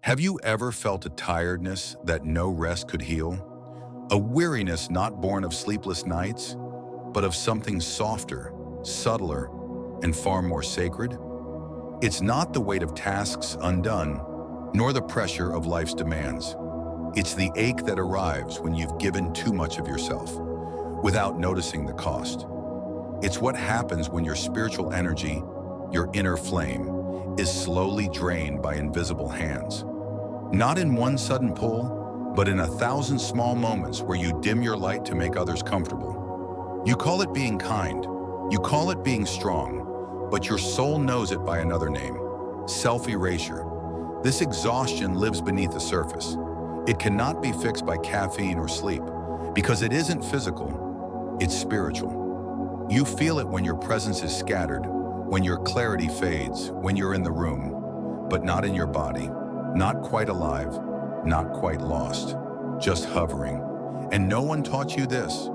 Have you ever felt a tiredness that no rest could heal? A weariness not born of sleepless nights, but of something softer, subtler, and far more sacred? It's not the weight of tasks undone, nor the pressure of life's demands. It's the ache that arrives when you've given too much of yourself, without noticing the cost. It's what happens when your spiritual energy, your inner flame, is slowly drained by invisible hands. Not in one sudden pull, but in 1,000 small moments where you dim your light to make others comfortable. You call it being kind, you call it being strong, but your soul knows it by another name: self-erasure. This exhaustion lives beneath the surface. It cannot be fixed by caffeine or sleep, because it isn't physical, it's spiritual. You feel it when your presence is scattered, when your clarity fades, when you're in the room, but not in your body. Not quite alive, not quite lost, just hovering. And no one taught you this,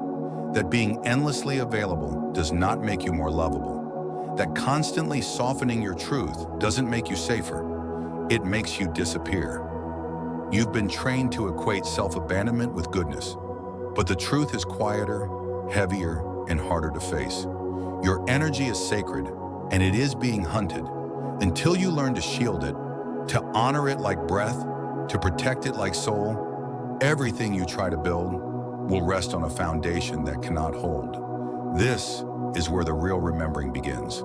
that being endlessly available does not make you more lovable, that constantly softening your truth doesn't make you safer, it makes you disappear. You've been trained to equate self-abandonment with goodness, but the truth is quieter, heavier, and harder to face. Your energy is sacred, and it is being hunted. Until you learn to shield it, to honor it like breath, to protect it like soul, everything you try to build will rest on a foundation that cannot hold. This is where the real remembering begins.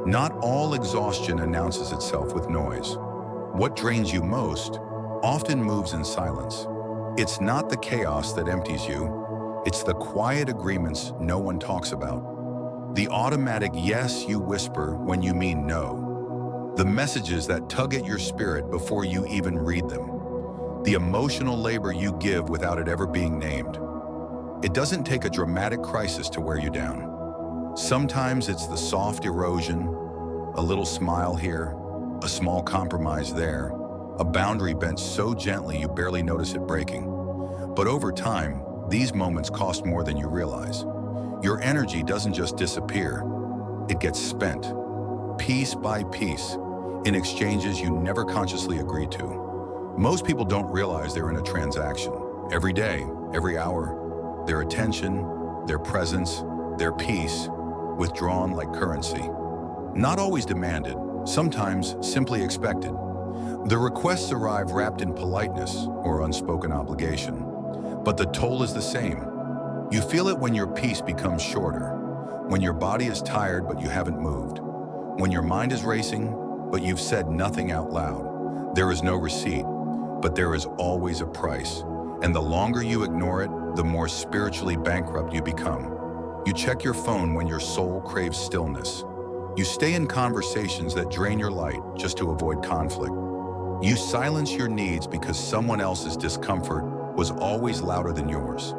Not all exhaustion announces itself with noise. What drains you most often moves in silence. It's not the chaos that empties you, it's the quiet agreements no one talks about. The automatic yes you whisper when you mean no. The messages that tug at your spirit before you even read them. The emotional labor you give without it ever being named. It doesn't take a dramatic crisis to wear you down. Sometimes it's the soft erosion, a little smile here, a small compromise there, a boundary bent so gently you barely notice it breaking. But over time, these moments cost more than you realize. Your energy doesn't just disappear, it gets spent, piece by piece, in exchanges you never consciously agreed to. Most people don't realize they're in a transaction. Every day, every hour, their attention, their presence, their peace, withdrawn like currency. Not always demanded, sometimes simply expected. The requests arrive wrapped in politeness or unspoken obligation, but the toll is the same. You feel it when your peace becomes shorter, when your body is tired but you haven't moved, when your mind is racing but you've said nothing out loud. There is no receipt, but there is always a price, and the longer you ignore it, the more spiritually bankrupt you become. You check your phone when your soul craves stillness. You stay in conversations that drain your light just to avoid conflict. You silence your needs because someone else's discomfort was always louder than yours.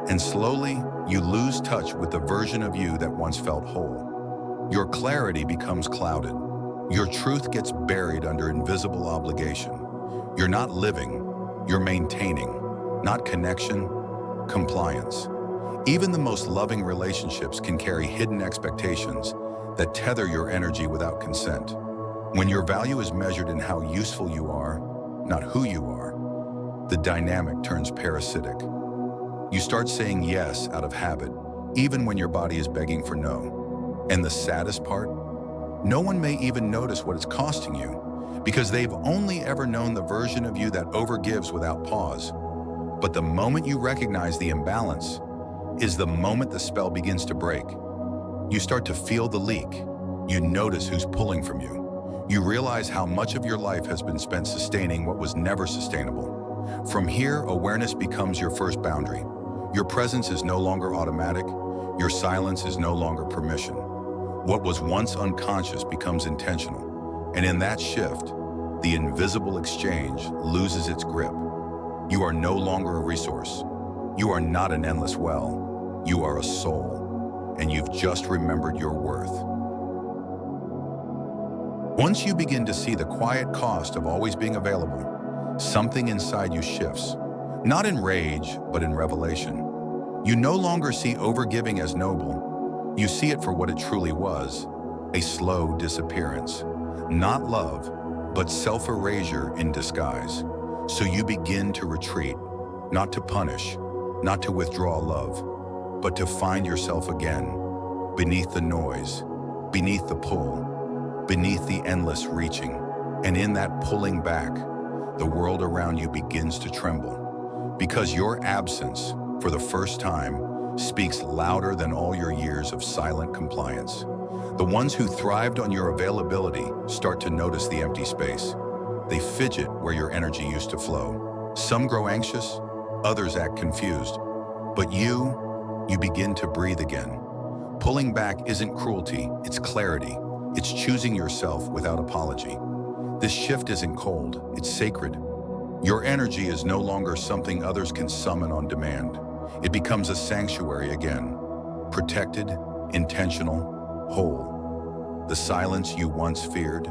And slowly, you lose touch with the version of you that once felt whole. Your clarity becomes clouded. Your truth gets buried under invisible obligation. You're not living, you're maintaining, not connection, compliance. Even the most loving relationships can carry hidden expectations that tether your energy without consent. When your value is measured in how useful you are, not who you are, the dynamic turns parasitic. You start saying yes out of habit, even when your body is begging for no. And the saddest part? No one may even notice what it's costing you, because they've only ever known the version of you that overgives without pause. But the moment you recognize the imbalance is the moment the spell begins to break. You start to feel the leak. You notice who's pulling from you. You realize how much of your life has been spent sustaining what was never sustainable. From here, awareness becomes your first boundary. Your presence is no longer automatic. Your silence is no longer permission. What was once unconscious becomes intentional. And in that shift, the invisible exchange loses its grip. You are no longer a resource. You are not an endless well. You are a soul. And you've just remembered your worth. Once you begin to see the quiet cost of always being available, something inside you shifts. Not in rage, but in revelation. You no longer see overgiving as noble. You see it for what it truly was, a slow disappearance. Not love, but self-erasure in disguise. So you begin to retreat, not to punish, not to withdraw love, but to find yourself again, beneath the noise, beneath the pull, beneath the endless reaching. And in that pulling back, the world around you begins to tremble, because your absence, for the first time, speaks louder than all your years of silent compliance. The ones who thrived on your availability start to notice the empty space. They fidget where your energy used to flow. Some grow anxious, others act confused. But you begin to breathe again. Pulling back isn't cruelty, it's clarity. It's choosing yourself without apology. This shift isn't cold, it's sacred. Your energy is no longer something others can summon on demand. It becomes a sanctuary again, protected, intentional, whole. The silence you once feared,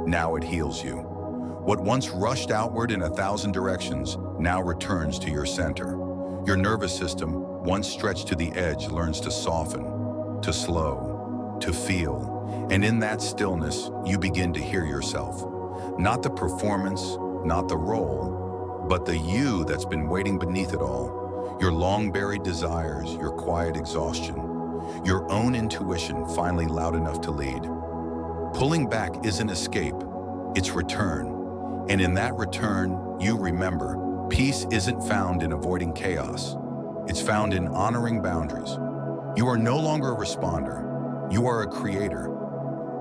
now it heals you. What once rushed outward in 1,000 directions now returns to your center. Your nervous system, once stretched to the edge, learns to soften, to slow, to feel. And in that stillness, you begin to hear yourself. Not the performance, not the role, but the you that's been waiting beneath it all. Your long-buried desires, your quiet exhaustion, your own intuition finally loud enough to lead. Pulling back isn't escape, it's return. And in that return, you remember, peace isn't found in avoiding chaos. It's found in honoring boundaries. You are no longer a responder. You are a creator.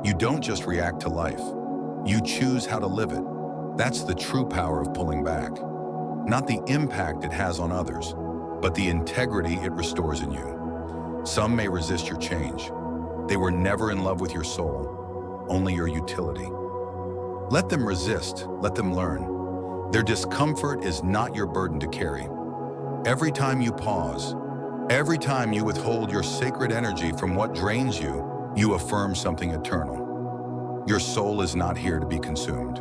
You don't just react to life. You choose how to live it. That's the true power of pulling back. Not the impact it has on others, but the integrity it restores in you. Some may resist your change. They were never in love with your soul, only your utility. Let them resist, let them learn. Their discomfort is not your burden to carry. Every time you pause, every time you withhold your sacred energy from what drains you, you affirm something eternal. Your soul is not here to be consumed.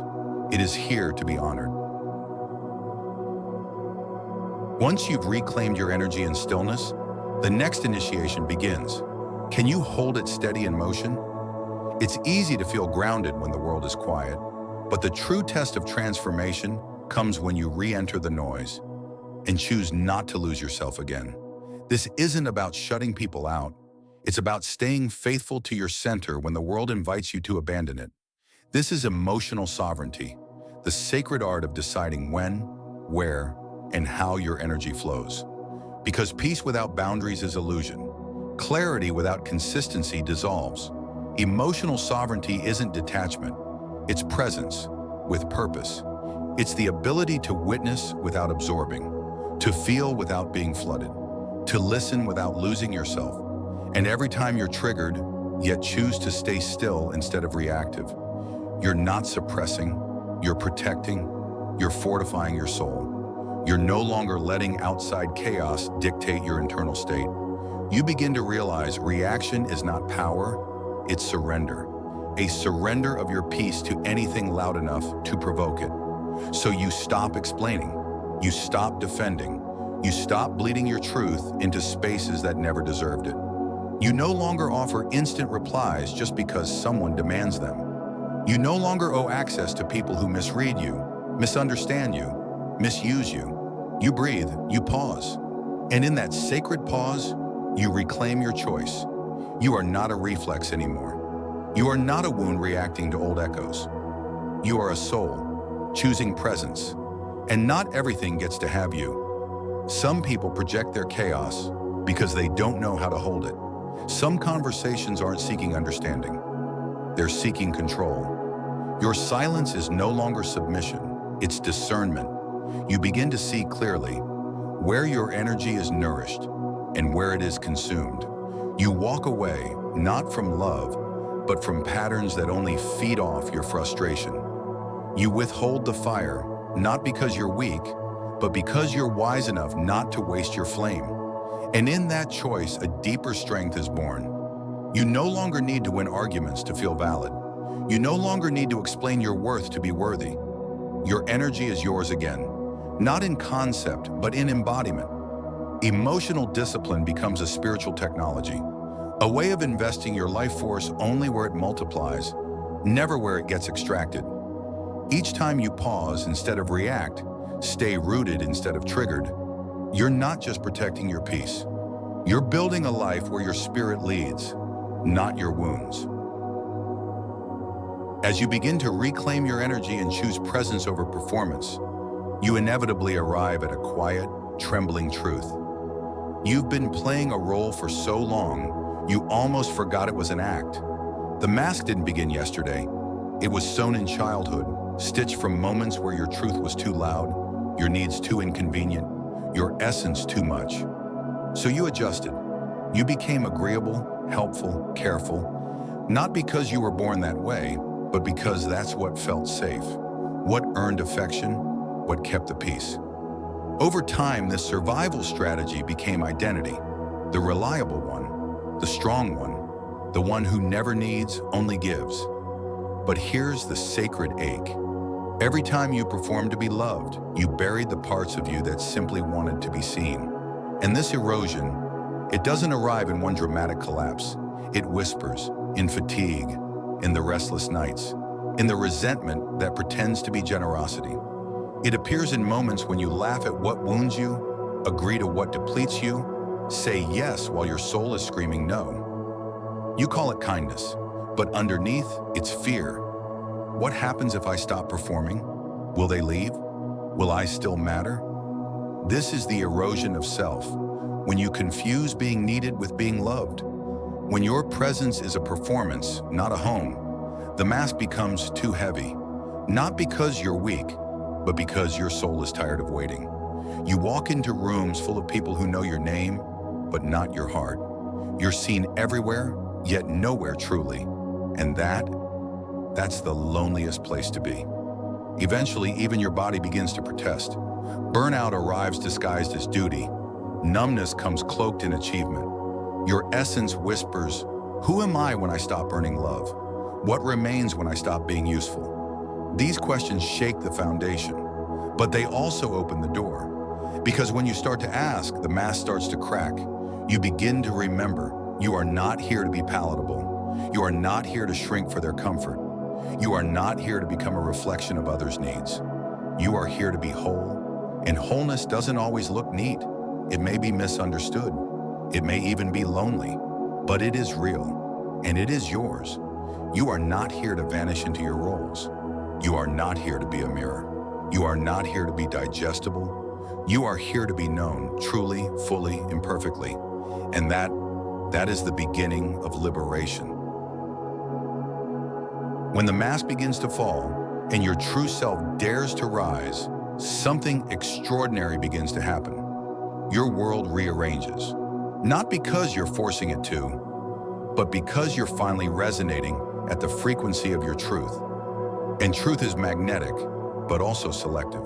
It is here to be honored. Once you've reclaimed your energy in stillness, the next initiation begins. Can you hold it steady in motion? It's easy to feel grounded when the world is quiet, but the true test of transformation comes when you re-enter the noise and choose not to lose yourself again. This isn't about shutting people out. It's about staying faithful to your center when the world invites you to abandon it. This is emotional sovereignty, the sacred art of deciding when, where, and how your energy flows. Because peace without boundaries is illusion. Clarity without consistency dissolves. Emotional sovereignty isn't detachment. It's presence with purpose. It's the ability to witness without absorbing, to feel without being flooded, to listen without losing yourself. And every time you're triggered, yet choose to stay still instead of reactive, you're not suppressing, you're protecting, you're fortifying your soul. You're no longer letting outside chaos dictate your internal state. You begin to realize reaction is not power, it's surrender. A surrender of your peace to anything loud enough to provoke it. So you stop explaining, you stop defending, you stop bleeding your truth into spaces that never deserved it. You no longer offer instant replies just because someone demands them. You no longer owe access to people who misread you, misunderstand you, misuse you. You breathe, you pause. And in that sacred pause, you reclaim your choice. You are not a reflex anymore. You are not a wound reacting to old echoes. You are a soul, choosing presence. And not everything gets to have you. Some people project their chaos because they don't know how to hold it. Some conversations aren't seeking understanding. They're seeking control. Your silence is no longer submission, it's discernment. You begin to see clearly where your energy is nourished and where it is consumed. You walk away, not from love, but from patterns that only feed off your frustration. You withhold the fire, not because you're weak, but because you're wise enough not to waste your flame. And in that choice, a deeper strength is born. You no longer need to win arguments to feel valid. You no longer need to explain your worth to be worthy. Your energy is yours again, not in concept, but in embodiment. Emotional discipline becomes a spiritual technology, a way of investing your life force only where it multiplies, never where it gets extracted. Each time you pause instead of react, stay rooted instead of triggered, you're not just protecting your peace. You're building a life where your spirit leads, not your wounds. As you begin to reclaim your energy and choose presence over performance, you inevitably arrive at a quiet, trembling truth. You've been playing a role for so long, you almost forgot it was an act. The mask didn't begin yesterday. It was sewn in childhood, stitched from moments where your truth was too loud, your needs too inconvenient, your essence too much. So you adjusted. You became agreeable, helpful, careful, not because you were born that way, but because that's what felt safe, what earned affection, what kept the peace. Over time, this survival strategy became identity, the reliable one, the strong one, the one who never needs, only gives. But here's the sacred ache. Every time you performed to be loved, you buried the parts of you that simply wanted to be seen. And this erosion, it doesn't arrive in one dramatic collapse. It whispers in fatigue, in the restless nights, in the resentment that pretends to be generosity. It appears in moments when you laugh at what wounds you, agree to what depletes you, say yes while your soul is screaming no. You call it kindness, but underneath, it's fear. What happens if I stop performing? Will they leave? Will I still matter? This is the erosion of self, when you confuse being needed with being loved. When your presence is a performance, not a home, the mask becomes too heavy, not because you're weak, but because your soul is tired of waiting. You walk into rooms full of people who know your name, but not your heart. You're seen everywhere, yet nowhere truly. And that's the loneliest place to be. Eventually, even your body begins to protest. Burnout arrives disguised as duty. Numbness comes cloaked in achievement. Your essence whispers, who am I when I stop earning love? What remains when I stop being useful? These questions shake the foundation, but they also open the door. Because when you start to ask, the mask starts to crack. You begin to remember, you are not here to be palatable. You are not here to shrink for their comfort. You are not here to become a reflection of others' needs. You are here to be whole, and wholeness doesn't always look neat. It may be misunderstood. It may even be lonely, but it is real, and it is yours. You are not here to vanish into your roles. You are not here to be a mirror. You are not here to be digestible. You are here to be known truly, fully, imperfectly. And that is the beginning of liberation. When the mask begins to fall and your true self dares to rise, something extraordinary begins to happen. Your world rearranges. Not because you're forcing it to, but because you're finally resonating at the frequency of your truth. And truth is magnetic, but also selective.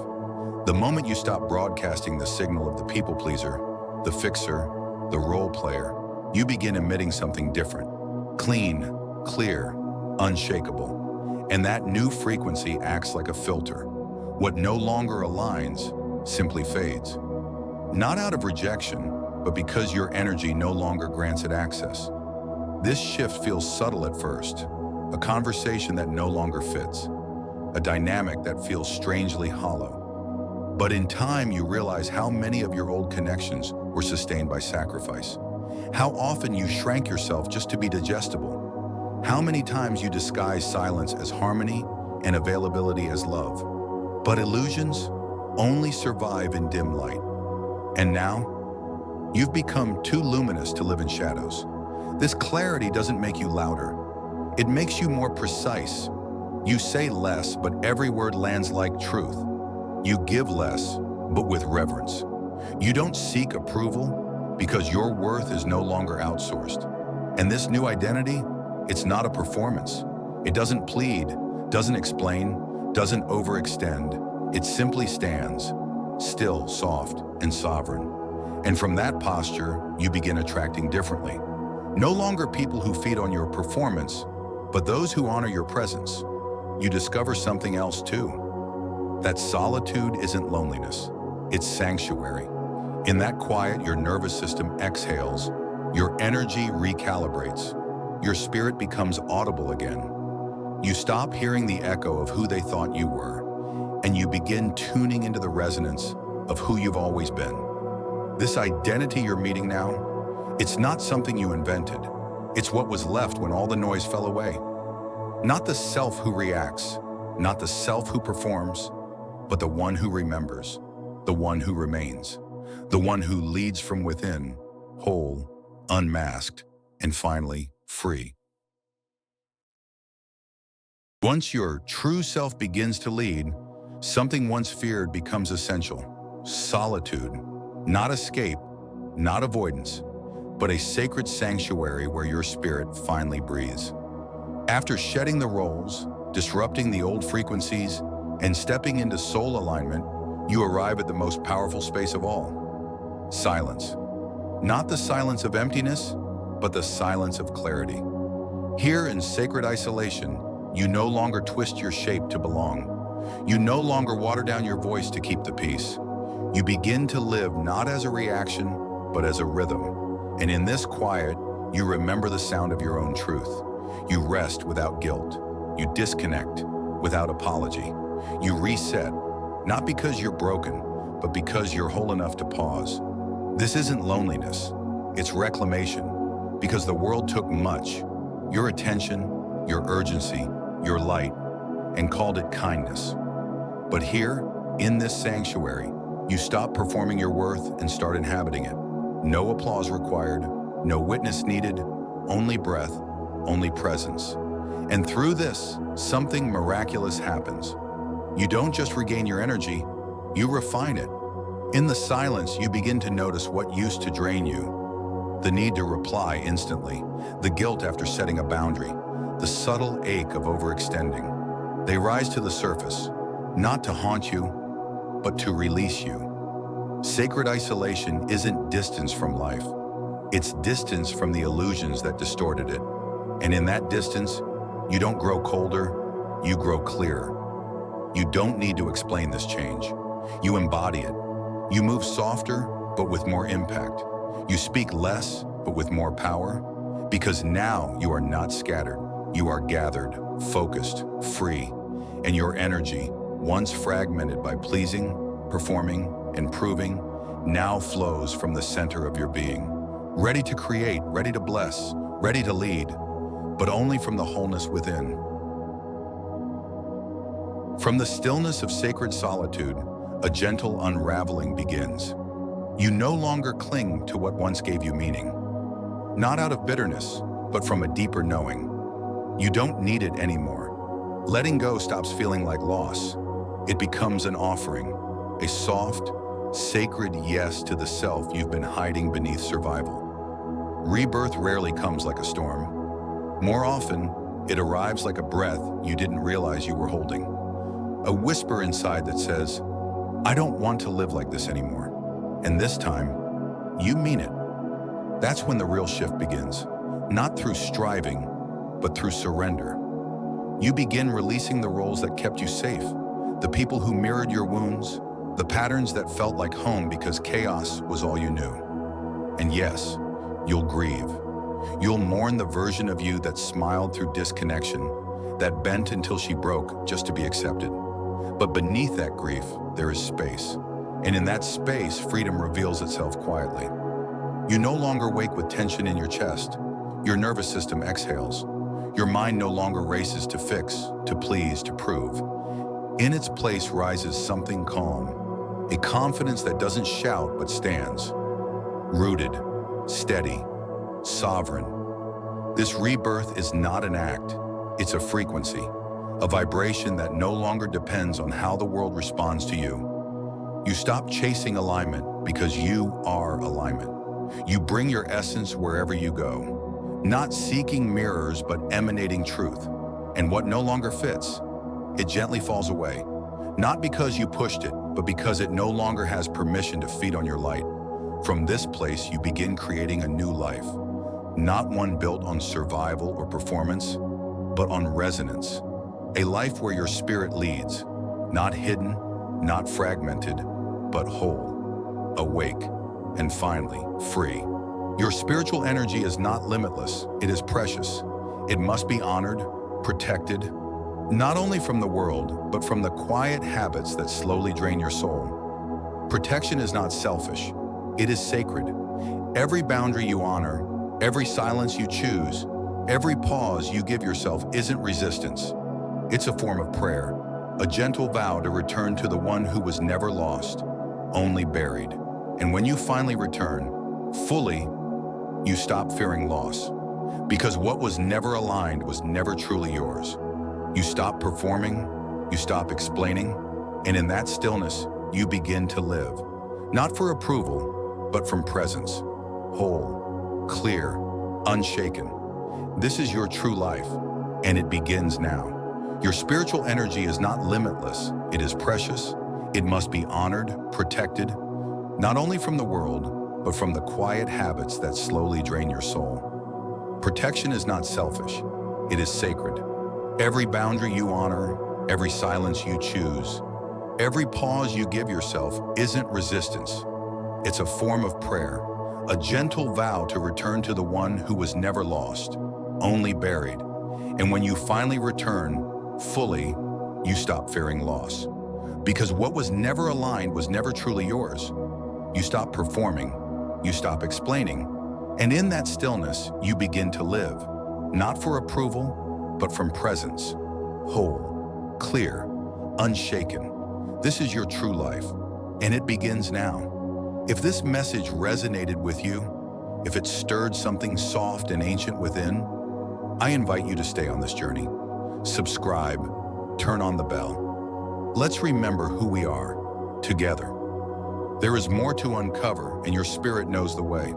The moment you stop broadcasting the signal of the people pleaser, the fixer, the role player, you begin emitting something different. Clean, clear, unshakable. And that new frequency acts like a filter. What no longer aligns simply fades. Not out of rejection, but because your energy no longer grants it access. This shift feels subtle at first, a conversation that no longer fits, a dynamic that feels strangely hollow. But in time, you realize how many of your old connections were sustained by sacrifice, how often you shrank yourself just to be digestible, how many times you disguised silence as harmony and availability as love. But illusions only survive in dim light. And now, you've become too luminous to live in shadows. This clarity doesn't make you louder. It makes you more precise. You say less, but every word lands like truth. You give less, but with reverence. You don't seek approval because your worth is no longer outsourced. And this new identity, it's not a performance. It doesn't plead, doesn't explain, doesn't overextend. It simply stands, still, soft, and sovereign. And from that posture, you begin attracting differently. No longer people who feed on your performance, but those who honor your presence. You discover something else too. That solitude isn't loneliness, it's sanctuary. In that quiet, your nervous system exhales, your energy recalibrates, your spirit becomes audible again. You stop hearing the echo of who they thought you were, and you begin tuning into the resonance of who you've always been. This identity you're meeting now, it's not something you invented. It's what was left when all the noise fell away. Not the self who reacts, not the self who performs, but the one who remembers, the one who remains, the one who leads from within, whole, unmasked, and finally, free. Once your true self begins to lead, something once feared becomes essential. Solitude, not escape, not avoidance, but a sacred sanctuary where your spirit finally breathes. After shedding the roles, disrupting the old frequencies, and stepping into soul alignment, you arrive at the most powerful space of all. Silence. Not the silence of emptiness, but the silence of clarity. Here in sacred isolation, you no longer twist your shape to belong. You no longer water down your voice to keep the peace. You begin to live not as a reaction, but as a rhythm. And in this quiet, you remember the sound of your own truth. You rest without guilt. You disconnect without apology. You reset, not because you're broken, but because you're whole enough to pause. This isn't loneliness, it's reclamation, because the world took much, your attention, your urgency, your light, and called it kindness. But here, in this sanctuary, you stop performing your worth and start inhabiting it. No applause required, no witness needed, only breath, only presence. And through this, something miraculous happens. You don't just regain your energy, you refine it. In the silence, you begin to notice what used to drain you. The need to reply instantly, the guilt after setting a boundary, the subtle ache of overextending. They rise to the surface, not to haunt you, but to release you. Sacred isolation isn't distance from life. It's distance from the illusions that distorted it. And in that distance, you don't grow colder, you grow clearer. You don't need to explain this change. You embody it. You move softer, but with more impact. You speak less, but with more power. Because now you are not scattered. You are gathered, focused, free. And your energy, once fragmented by pleasing, performing, and proving, now flows from the center of your being. Ready to create, ready to bless, ready to lead, but only from the wholeness within. From the stillness of sacred solitude, a gentle unraveling begins. You no longer cling to what once gave you meaning. Not out of bitterness, but from a deeper knowing. You don't need it anymore. Letting go stops feeling like loss. It becomes an offering, a soft, sacred yes to the self you've been hiding beneath survival. Rebirth rarely comes like a storm. More often, it arrives like a breath you didn't realize you were holding. A whisper inside that says, I don't want to live like this anymore. And this time, you mean it. That's when the real shift begins. Not through striving, but through surrender. You begin releasing the roles that kept you safe, the people who mirrored your wounds, the patterns that felt like home because chaos was all you knew. And yes, you'll grieve. You'll mourn the version of you that smiled through disconnection, that bent until she broke just to be accepted. But beneath that grief, there is space. And in that space, freedom reveals itself quietly. You no longer wake with tension in your chest. Your nervous system exhales. Your mind no longer races to fix, to please, to prove. In its place rises something calm, a confidence that doesn't shout but stands. Rooted, steady, sovereign. This rebirth is not an act, it's a frequency, a vibration that no longer depends on how the world responds to you. You stop chasing alignment because you are alignment. You bring your essence wherever you go, not seeking mirrors but emanating truth. And what no longer fits, it gently falls away. Not because you pushed it, but because it no longer has permission to feed on your light. From this place, you begin creating a new life. Not one built on survival or performance, but on resonance. A life where your spirit leads, not hidden, not fragmented, but whole, awake, and finally, free. Your spiritual energy is not limitless, it is precious. It must be honored, protected, Not only from the world, but from the quiet habits that slowly drain your soul. Protection is not selfish, it is sacred. Every boundary you honor, every silence you choose, every pause you give yourself isn't resistance. It's a form of prayer, a gentle vow to return to the one who was never lost, only buried. And when you finally return, fully, you stop fearing loss. Because what was never aligned was never truly yours. You stop performing, you stop explaining, and in that stillness, you begin to live. Not for approval, but from presence. Whole, clear, unshaken. This is your true life, and it begins now. Your spiritual energy is not limitless, it is precious. It must be honored, protected, not only from the world, but from the quiet habits that slowly drain your soul. Protection is not selfish, it is sacred. Every boundary you honor, every silence you choose, every pause you give yourself isn't resistance. It's a form of prayer, a gentle vow to return to the one who was never lost, only buried. And when you finally return, fully, you stop fearing loss. Because what was never aligned was never truly yours. You stop performing, you stop explaining, and in that stillness, you begin to live, not for approval, but from presence, whole, clear, unshaken. This is your true life, and it begins now. If this message resonated with you, if it stirred something soft and ancient within, I invite you to stay on this journey. Subscribe, turn on the bell. Let's remember who we are, together. There is more to uncover, and your spirit knows the way.